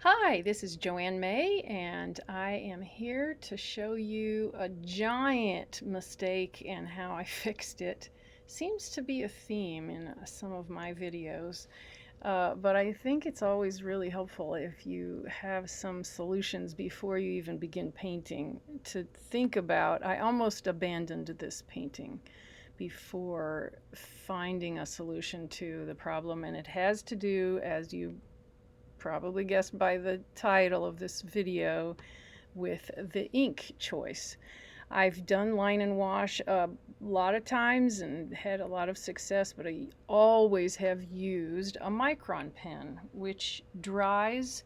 Hi, this is Joanne May, and I am here to show you a giant mistake and how I fixed it. Seems to be a theme in some of my videos, but I think it's always really helpful if you have some solutions before you even begin painting to think about. I almost abandoned this painting before finding a solution to the problem, and it has to do, as you probably guessed by the title of this video, with the ink choice. I've done line and wash a lot of times and had a lot of success, but I always have used a micron pen, which dries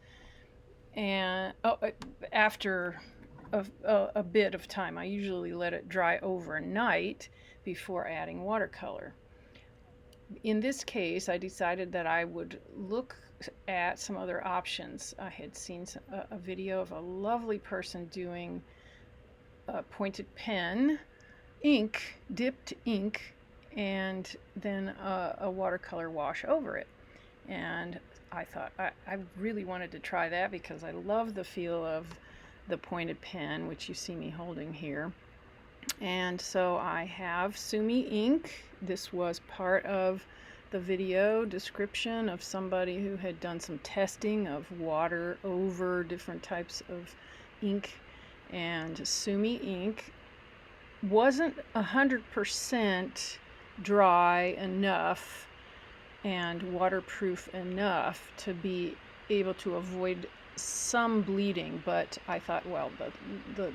and after a bit of time. I usually let it dry overnight before adding watercolor. In this case, I decided that I would look at some other options. I had seen a video of a lovely person doing a pointed pen, ink, dipped ink, and then a watercolor wash over it. And I thought I really wanted to try that because I love the feel of the pointed pen, which you see me holding here. And so I have Sumi ink. This was part of the video description of somebody who had done some testing of water over different types of ink. And Sumi ink wasn't 100% dry enough and waterproof enough to be able to avoid some bleeding, but I thought, well, the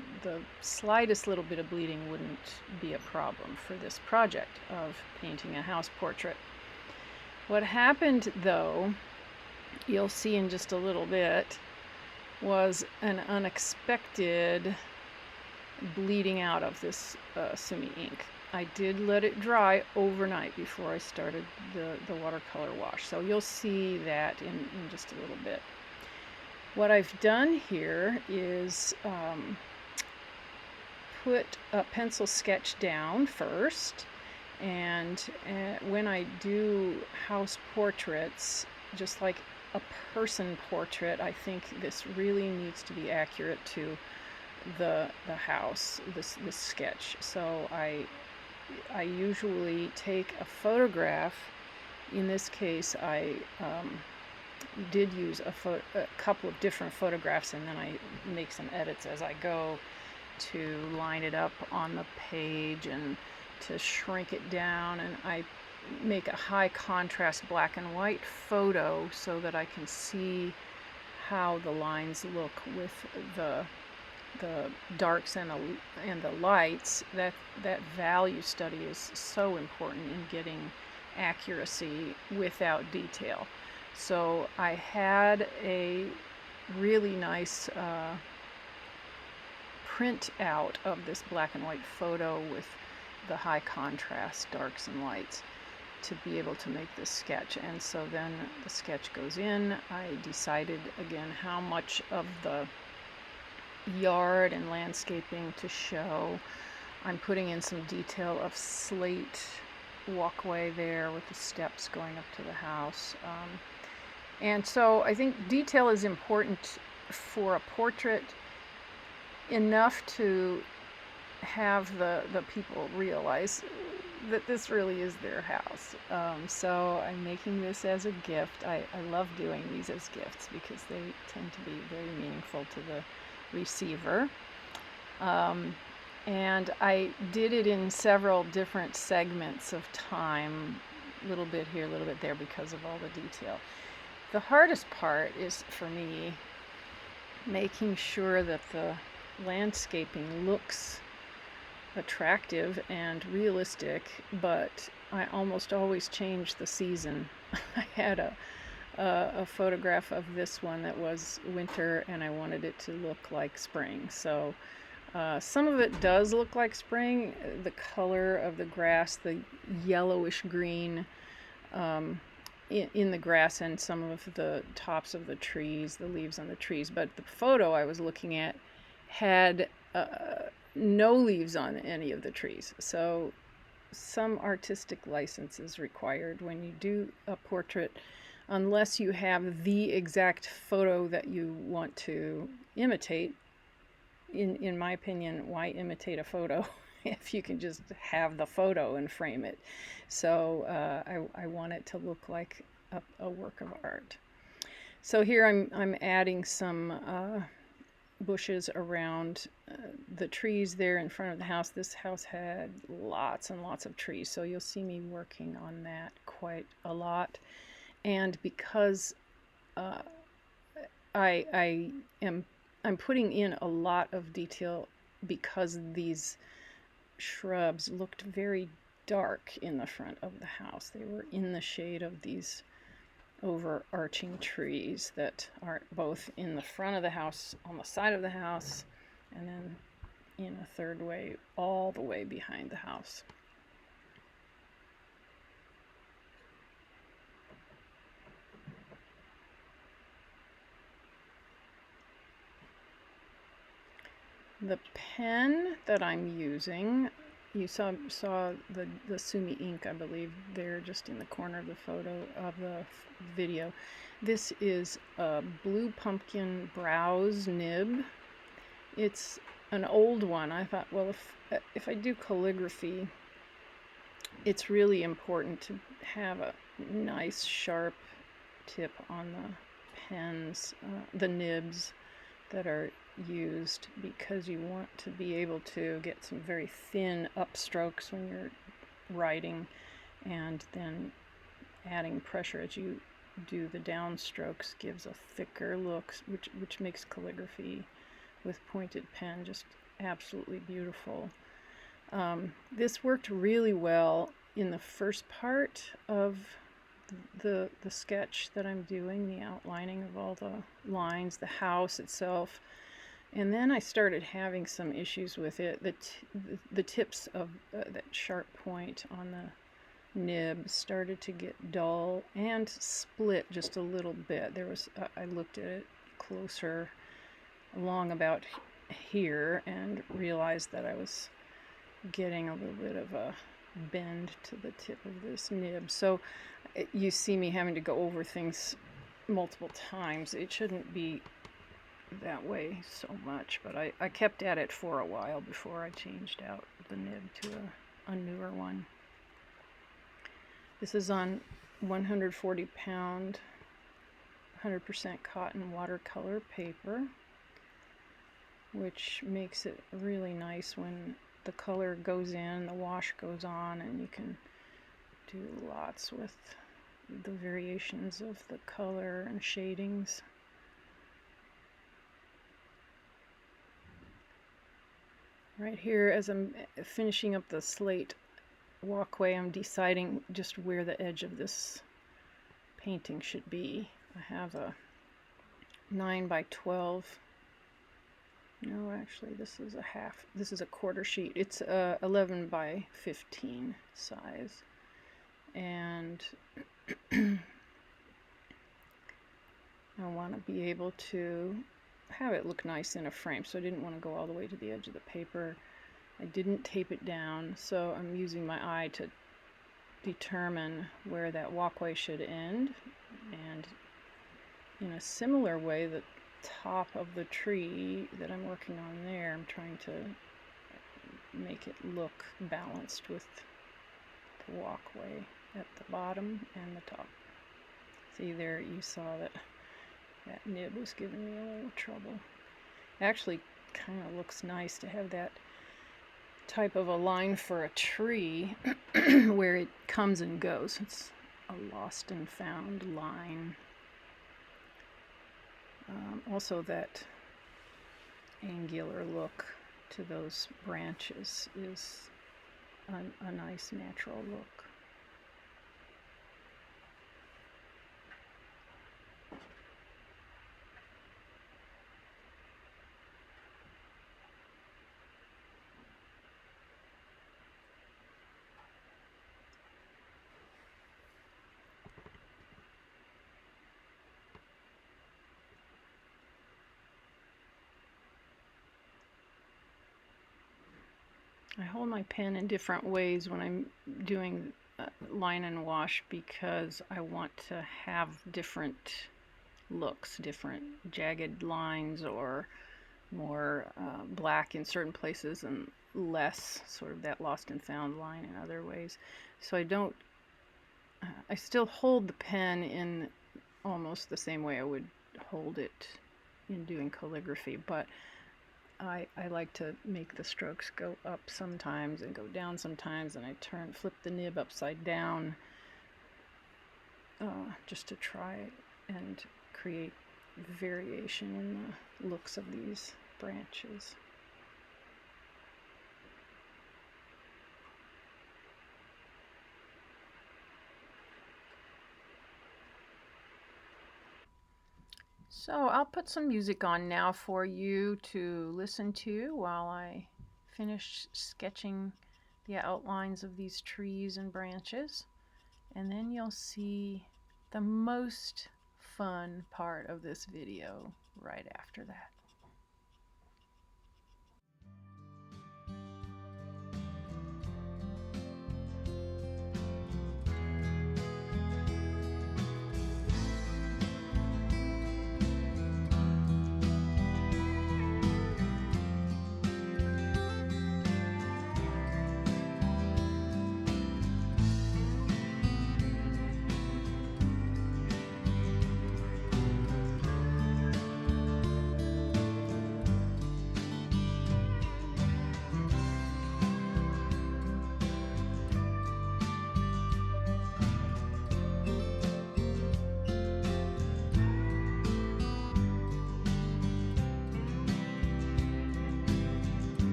slightest little bit of bleeding wouldn't be a problem for this project of painting a house portrait. What happened, though, you'll see in just a little bit, was an unexpected bleeding out of this Sumi ink. I did let it dry overnight before I started the watercolor wash, so you'll see that in just a little bit. What I've done here is put a pencil sketch down first, and when I do house portraits, just like a person portrait, I think this really needs to be accurate to the house, this sketch. So I usually take a photograph. In this case, I did use a couple of different photographs, and then I make some edits as I go to line it up on the page and to shrink it down, and I make a high contrast black and white photo so that I can see how the lines look with the darks and the lights. That value study is so important in getting accuracy without detail. So I had a really nice print out of this black and white photo with the high contrast darks and lights to be able to make this sketch. And so then the sketch goes in. I decided again how much of the yard and landscaping to show. I'm putting in some detail of slate walkway there with the steps going up to the house. And so I think detail is important for a portrait, enough to have the people realize that this really is their house. So I'm making this as a gift. I love doing these as gifts because they tend to be very meaningful to the receiver. And I did it in several different segments of time, a little bit here, a little bit there, because of all the detail. The hardest part is, for me, making sure that the landscaping looks attractive and realistic, but I almost always change the season. I had a photograph of this one that was winter, and I wanted it to look like spring. So some of it does look like spring. The color of the grass, the yellowish green in the grass, and some of the tops of the trees, the leaves on the trees. But the photo I was looking at had no leaves on any of the trees. So some artistic license is required when you do a portrait unless you have the exact photo that you want to imitate. In my opinion, why imitate a photo if you can just have the photo and frame it? So I want it to look like a work of art. So here I'm adding some bushes around the trees there in front of the house. This house had lots and lots of trees, so you'll see me working on that quite a lot. And because I'm putting in a lot of detail because these shrubs looked very dark in the front of the house. They were in the shade of these overarching trees that are both in the front of the house, on the side of the house, and then in a third way, all the way behind the house. The pen that I'm using, you saw the Sumi ink, I believe, there just in the corner of the photo of the video. This is a blue pumpkin Brause nib. It's an old one. I thought, well, if I do calligraphy, it's really important to have a nice sharp tip on the pens, the nibs that are used, because you want to be able to get some very thin upstrokes when you're writing, and then adding pressure as you do the downstrokes gives a thicker look, which makes calligraphy with pointed pen just absolutely beautiful. This worked really well in the first part of the sketch that I'm doing, the outlining of all the lines, the house itself. And then I started having some issues with it. The tips of that sharp point on the nib started to get dull and split just a little bit. I looked at it closer along about here and realized that I was getting a little bit of a bend to the tip of this nib. So you see me having to go over things multiple times. It shouldn't be that way so much, but I kept at it for a while before I changed out the nib to a newer one. This is on 140 pound 100% cotton watercolor paper, which makes it really nice when the color goes in, the wash goes on, and you can do lots with the variations of the color and shadings. Right here, as I'm finishing up the slate walkway, I'm deciding just where the edge of this painting should be. I have a 9 by 12. No, actually, this is a quarter sheet. It's a 11 by 15 size. And I want to be able to have it look nice in a frame, so I didn't want to go all the way to the edge of the paper. I didn't tape it down, so I'm using my eye to determine where that walkway should end. And in a similar way, the top of the tree that I'm working on there, I'm trying to make it look balanced with the walkway at the bottom and the top. See there, you saw that nib was giving me a little trouble. Actually, kind of looks nice to have that type of a line for a tree where it comes and goes. It's a lost and found line. Also, that angular look to those branches is a nice natural look. I hold my pen in different ways when I'm doing line and wash because I want to have different looks, different jagged lines, or more black in certain places and less sort of that lost and found line in other ways. So I still hold the pen in almost the same way I would hold it in doing calligraphy, but I like to make the strokes go up sometimes and go down sometimes, and I flip the nib upside down just to try and create variation in the looks of these branches. So I'll put some music on now for you to listen to while I finish sketching the outlines of these trees and branches, and then you'll see the most fun part of this video right after that.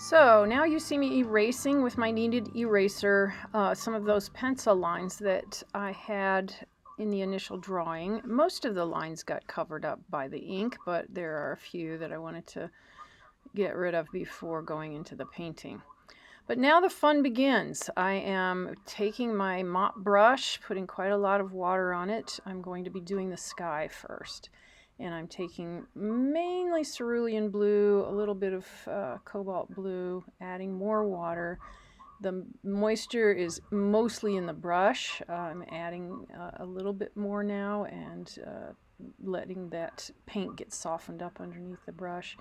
So now you see me erasing with my kneaded eraser some of those pencil lines that I had in the initial drawing. Most of the lines got covered up by the ink, but there are a few that I wanted to get rid of before going into the painting. But now the fun begins. I am taking my mop brush, putting quite a lot of water on it. I'm going to be doing the sky first. And I'm taking mainly cerulean blue, a little bit of cobalt blue, adding more water. The moisture is mostly in the brush. I'm adding a little bit more now and letting that paint get softened up underneath the brush.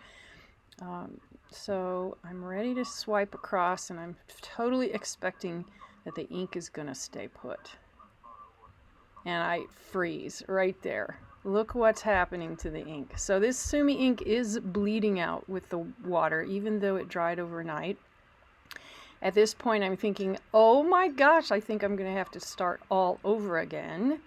So I'm ready to swipe across, and I'm totally expecting that the ink is going to stay put. And I freeze right there. Look what's happening to the ink. So this Sumi ink is bleeding out with the water, even though it dried overnight. At this point, I'm thinking, oh my gosh, I think I'm going to have to start all over again.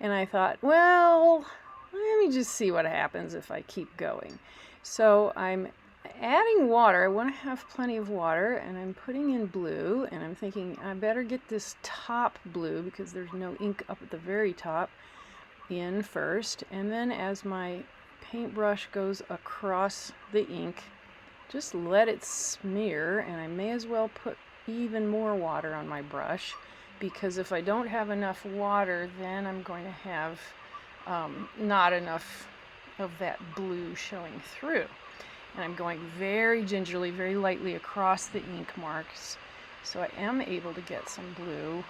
And I thought, well, let me just see what happens if I keep going. So I'm adding water. I want to have plenty of water, and I'm putting in blue, and I'm thinking I better get this top blue because there's no ink up at the very top in first, and then as my paintbrush goes across the ink, just let it smear, and I may as well put even more water on my brush, because if I don't have enough water, then I'm going to have not enough of that blue showing through. And I'm going very gingerly, very lightly across the ink marks, so I am able to get some blue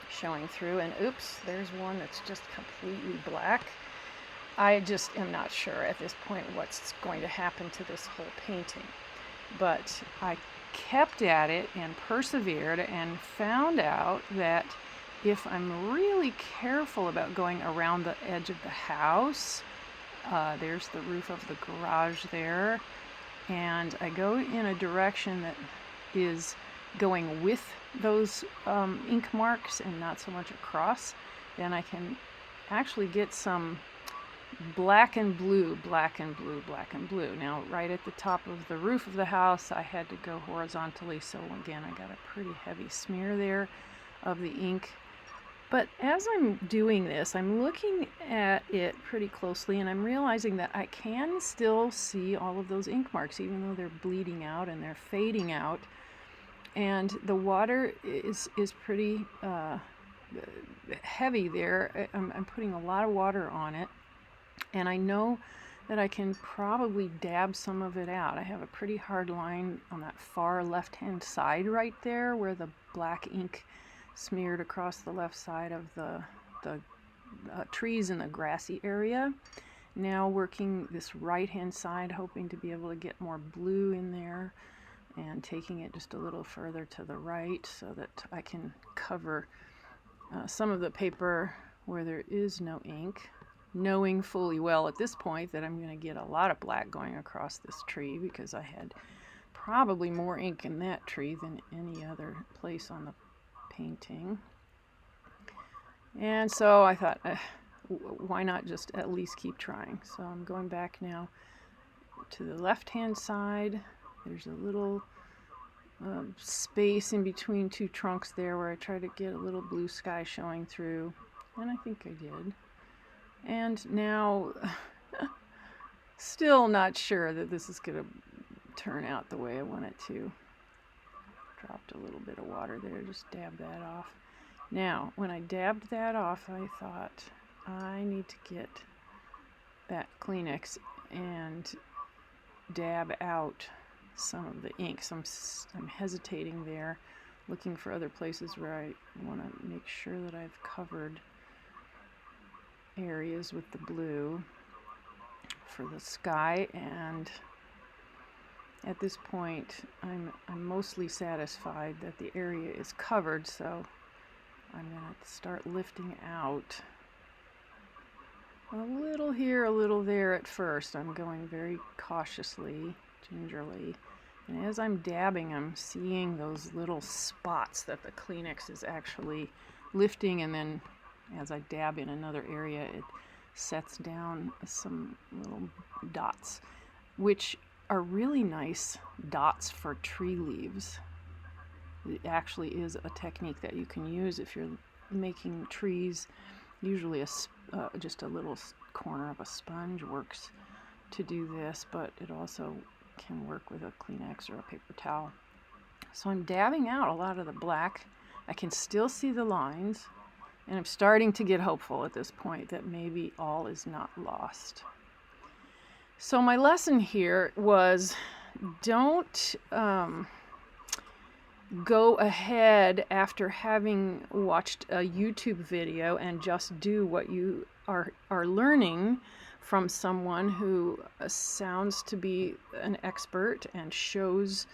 showing through. And oops, there's one that's just completely black. I just am not sure at this point what's going to happen to this whole painting. But I kept at it and persevered and found out that if I'm really careful about going around the edge of the house, there's the roof of the garage there, and I go in a direction that is going with those ink marks and not so much across, then I can actually get some black and blue, black and blue, black and blue. Now, right at the top of the roof of the house, I had to go horizontally, so again, I got a pretty heavy smear there of the ink. But as I'm doing this, I'm looking at it pretty closely, and I'm realizing that I can still see all of those ink marks, even though they're bleeding out and they're fading out. And the water is pretty heavy there. I'm putting a lot of water on it, and I know that I can probably dab some of it out. I have a pretty hard line on that far left-hand side right there where the black ink smeared across the left side of the trees in the grassy area. Now working this right-hand side, hoping to be able to get more blue in there, and taking it just a little further to the right so that I can cover some of the paper where there is no ink, knowing fully well at this point that I'm going to get a lot of black going across this tree because I had probably more ink in that tree than any other place on the painting. And so I thought, why not just at least keep trying? So I'm going back now to the left-hand side. There's a little space in between two trunks there where I try to get a little blue sky showing through, and I think I did. And now, still not sure that this is going to turn out the way I want it to. Dropped a little bit of water there, just dab that off. Now, when I dabbed that off, I thought, I need to get that Kleenex and dab out some of the ink. So I'm hesitating there, looking for other places where I want to make sure that I've covered areas with the blue for the sky. And at this point, I'm mostly satisfied that the area is covered, so I'm going to start lifting out a little here, a little there at first. I'm going very cautiously, gingerly, and as I'm dabbing, I'm seeing those little spots that the Kleenex is actually lifting, and then as I dab in another area, it sets down some little dots, which are really nice dots for tree leaves. It actually is a technique that you can use if you're making trees. Usually just a little corner of a sponge works to do this, but it also can work with a Kleenex or a paper towel. So I'm dabbing out a lot of the black. I can still see the lines, and I'm starting to get hopeful at this point that maybe all is not lost. So my lesson here was, don't go ahead after having watched a YouTube video and just do what you are learning from someone who sounds to be an expert and shows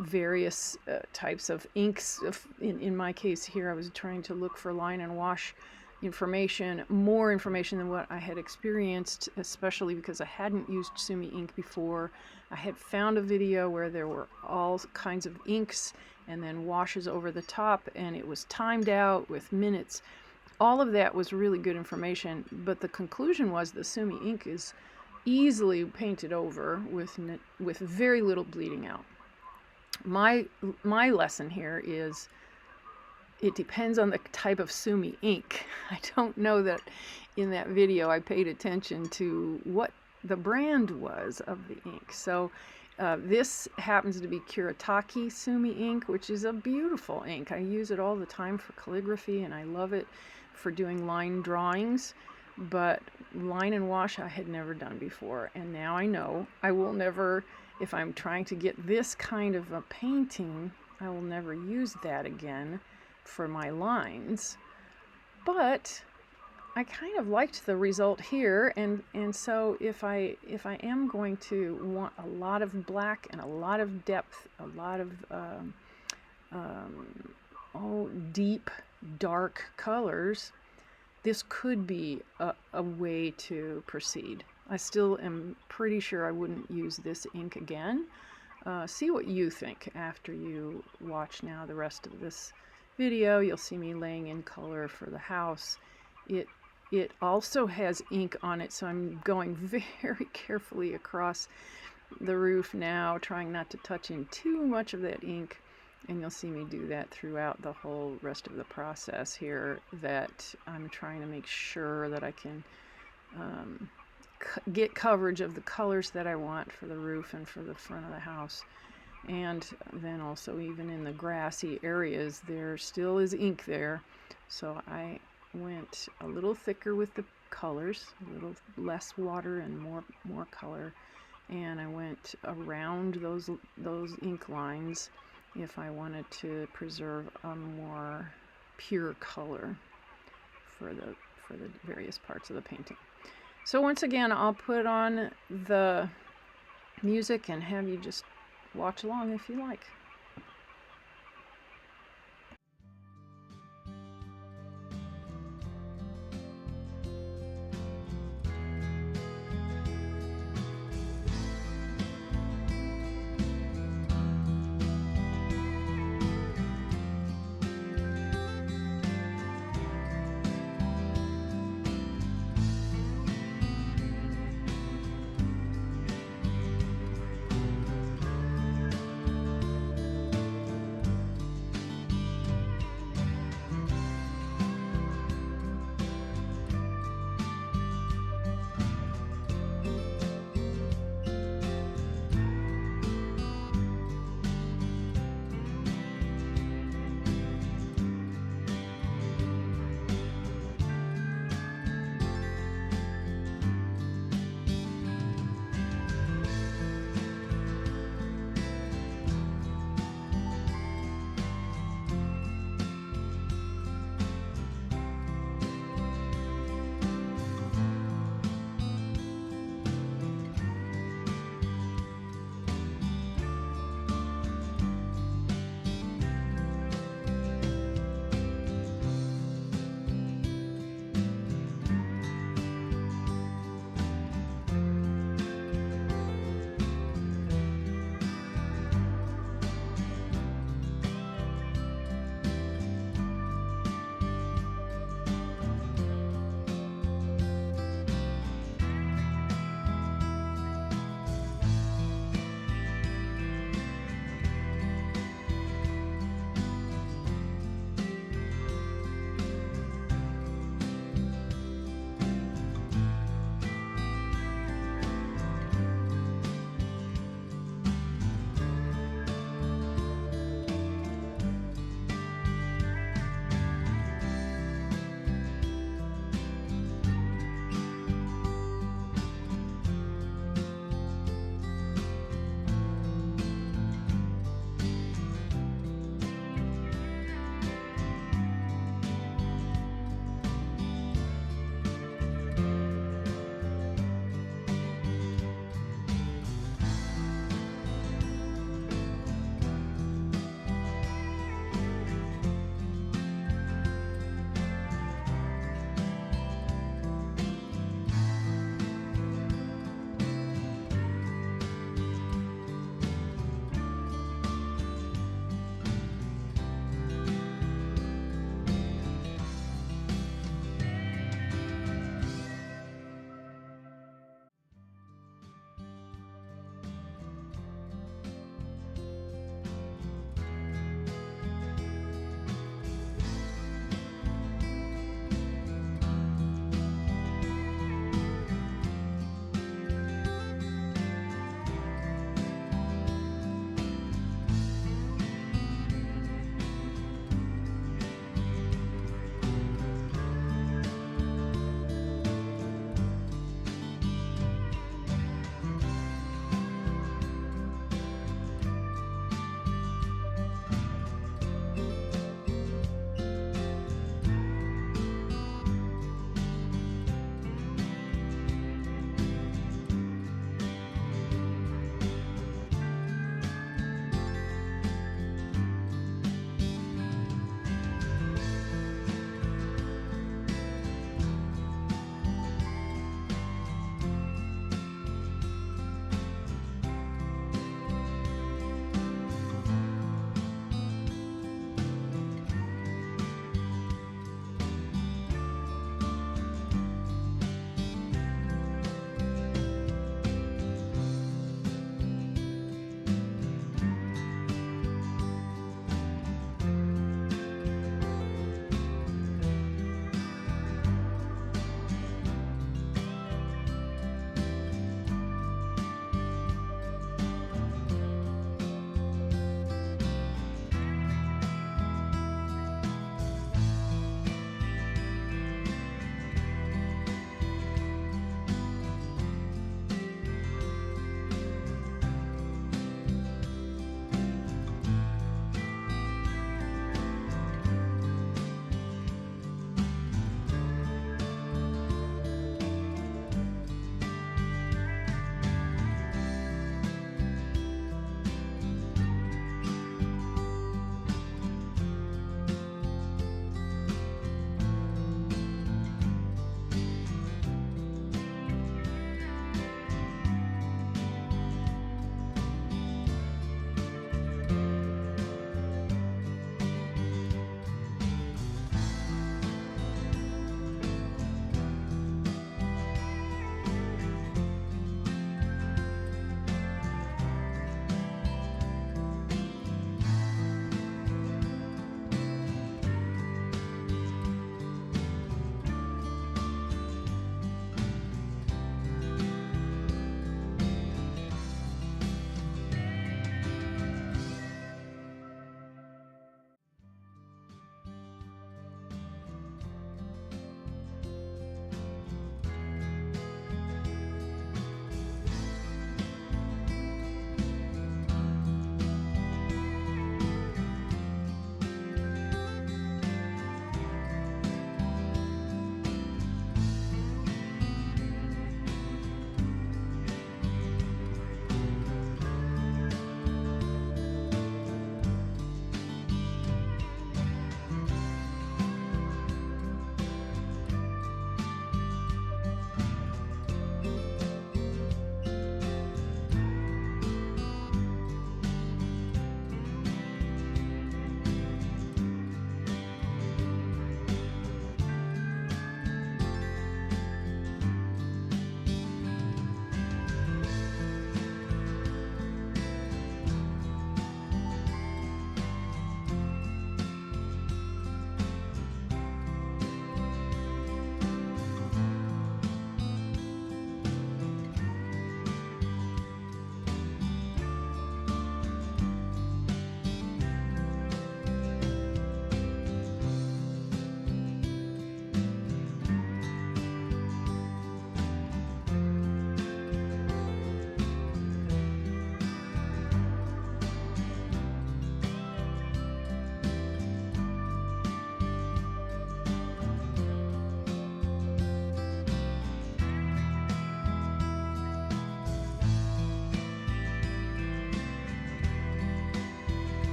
various types of inks. In my case here, I was trying to look for line and wash information, more information than what I had experienced, especially because I hadn't used Sumi ink before. I had found a video where there were all kinds of inks and then washes over the top, and it was timed out with minutes. All of that was really good information, but the conclusion was the Sumi ink is easily painted over with very little bleeding out. My lesson here is, it depends on the type of Sumi ink. I don't know that in that video I paid attention to what the brand was of the ink. So this happens to be Kuretake Sumi ink, which is a beautiful ink. I use it all the time for calligraphy, and I love it for doing line drawings. But line and wash I had never done before, and now I know I will never, if I'm trying to get this kind of a painting, I will never use that again for my lines. But I kind of liked the result here, and so if I am going to want a lot of black and a lot of depth, a lot of deep dark colors, this could be a way to proceed. I still am pretty sure I wouldn't use this ink again. See what you think after you watch now the rest of this video. You'll see me laying in color for the house. It also has ink on it, so I'm going very carefully across the roof now, trying not to touch in too much of that ink. And you'll see me do that throughout the whole rest of the process here, that I'm trying to make sure that I can get coverage of the colors that I want for the roof and for the front of the house. And then also even in the grassy areas, there still is ink there. So I went a little thicker with the colors, a little less water and more color. And I went around those ink lines if I wanted to preserve a more pure color for the various parts of the painting. So once again, I'll put on the music and have you just watch along if you like.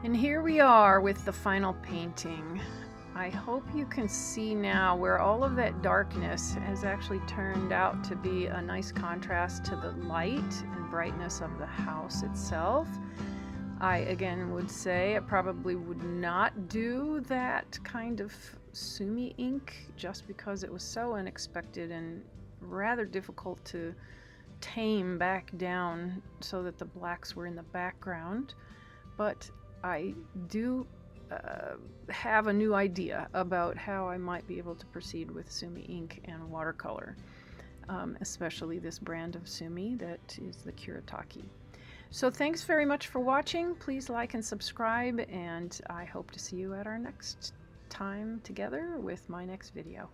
And here we are with the final painting. I hope you can see now where all of that darkness has actually turned out to be a nice contrast to the light and brightness of the house itself. I again would say I probably would not do that kind of Sumi ink just because it was so unexpected and rather difficult to tame back down so that the blacks were in the background. But I do have a new idea about how I might be able to proceed with Sumi ink and watercolor, especially this brand of Sumi that is the Kuretake. So thanks very much for watching. Please like and subscribe, and I hope to see you at our next time together with my next video.